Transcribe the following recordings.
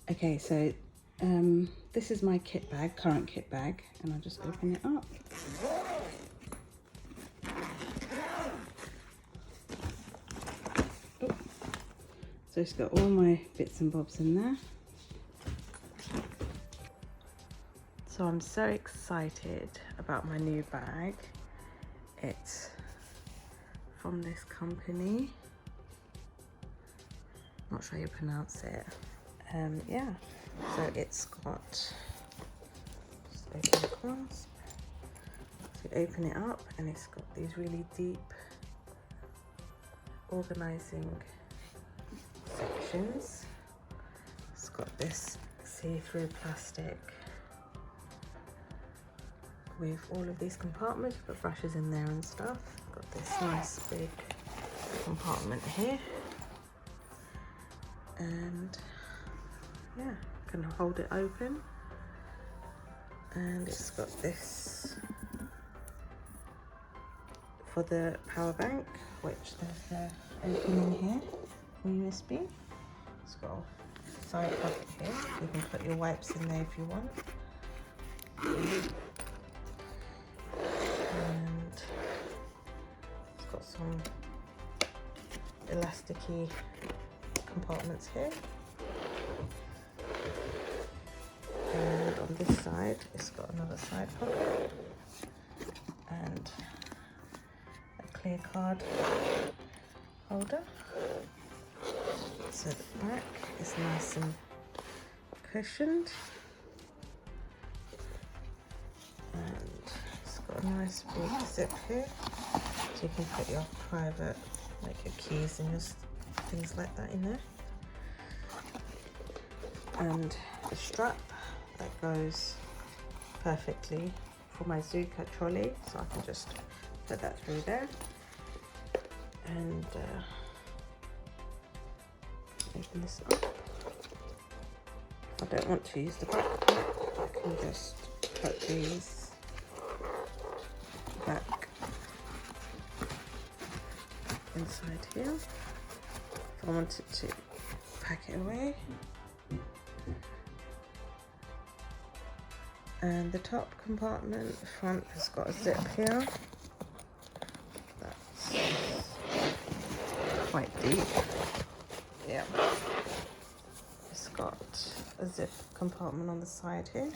Okay, so this is my kit bag, current kit bag, and I'll just open it up. Oh. So it's got all my bits and bobs in there. So I'm so excited about my new bag. It's from this company. Not sure how you pronounce it. Yeah, so it's got, just open the clasp. So you open it up and it's got these really deep organizing sections. It's got this see-through plastic with all of these compartments. You've got brushes in there and stuff. Got this nice big compartment here. And yeah, can hold it open. And it's got this for the power bank, which there's the opening here for USB. It's got a side pocket here. You can put your wipes in there if you want. And it's got some elasticy compartments here. And on this side, it's got another side pocket and a clear card holder. So the back is nice and cushioned. And it's got a nice big zip here. So you can put your private, like your keys and your things like that in there. And the strap that goes perfectly for my Zuka trolley, so I can just put that through there. And open this up. If I don't want to use the backpack, I can just put these back inside here. If I wanted to pack it away. And the top compartment, the front has got a zip here. That's quite deep. Yeah. It's got a zip compartment on the side here.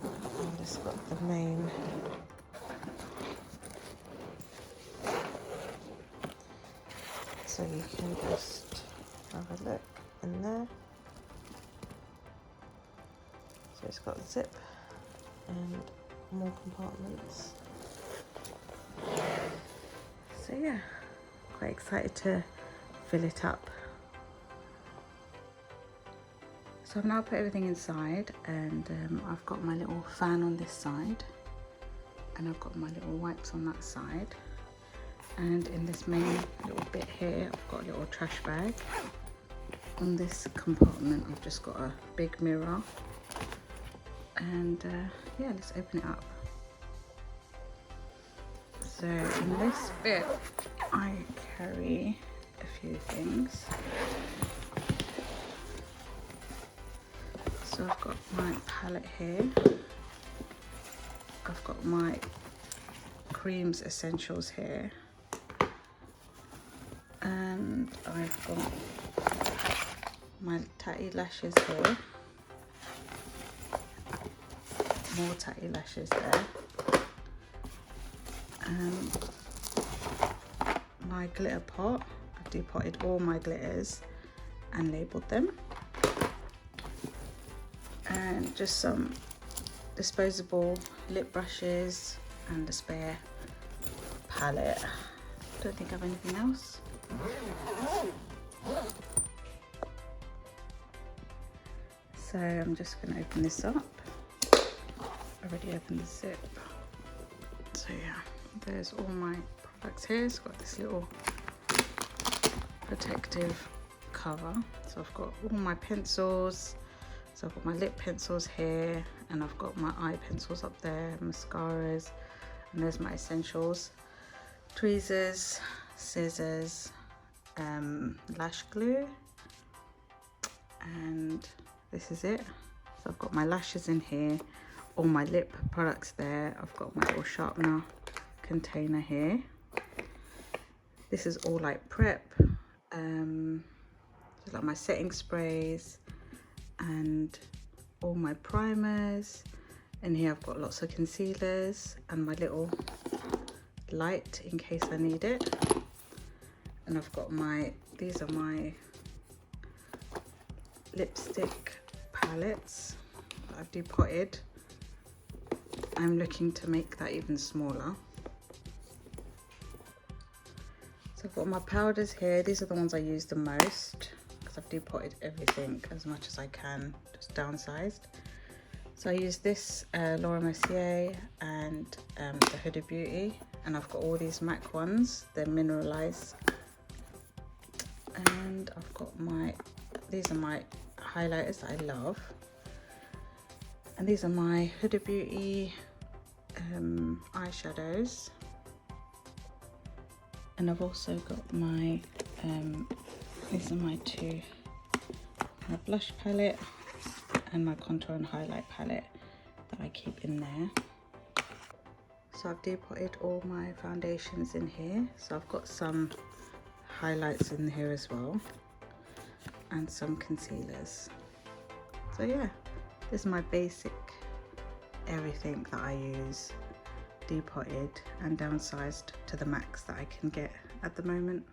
And it's got the main so you can just have a look in there. So it's got a zip and more compartments. So yeah, quite excited to fill it up. So I've now put everything inside, and I've got my little fan on this side, and I've got my little wipes on that side. And in this main little bit here, I've got a little trash bag. On this compartment, I've just got a big mirror. And yeah, let's open it up. So in this bit, I carry a few things. So I've got my palette here. I've got my creams essentials here. And I've got my tatty lashes here. More tatty lashes there. And my glitter pot. I depotted all my glitters and labelled them. And just some disposable lip brushes and a spare palette. Don't think I have anything else. So I'm just going to open this up. I already opened the zip. So yeah, there's all my products here. It's got this little protective cover. So I've got all my pencils. So I've got my lip pencils here, and I've got my eye pencils up there, mascaras, and there's my essentials. Tweezers, scissors, lash glue, and and this is it. So I've got my lashes in here, all my lip products there. I've got my little sharpener container here. This is all like prep, like my setting sprays and all my primers. And here I've got lots of concealers and my little light in case I need it. And I've got these are my lipstick palettes that I've depotted. I'm looking to make that even smaller. So I've got my powders here. These are the ones I use the most because I've depotted everything as much as I can, just downsized. So I use this Laura Mercier and the Huda Beauty, and I've got all these MAC ones, they're mineralized. And I've got these are my highlighters that I love, and these are my Huda Beauty eyeshadows. And I've also got my these are my my blush palette and my contour and highlight palette that I keep in there. So I've depotted all my foundations in here. So I've got some highlights in here as well and some concealers. So yeah, this is my basic everything that I use, depotted and downsized to the max that I can get at the moment.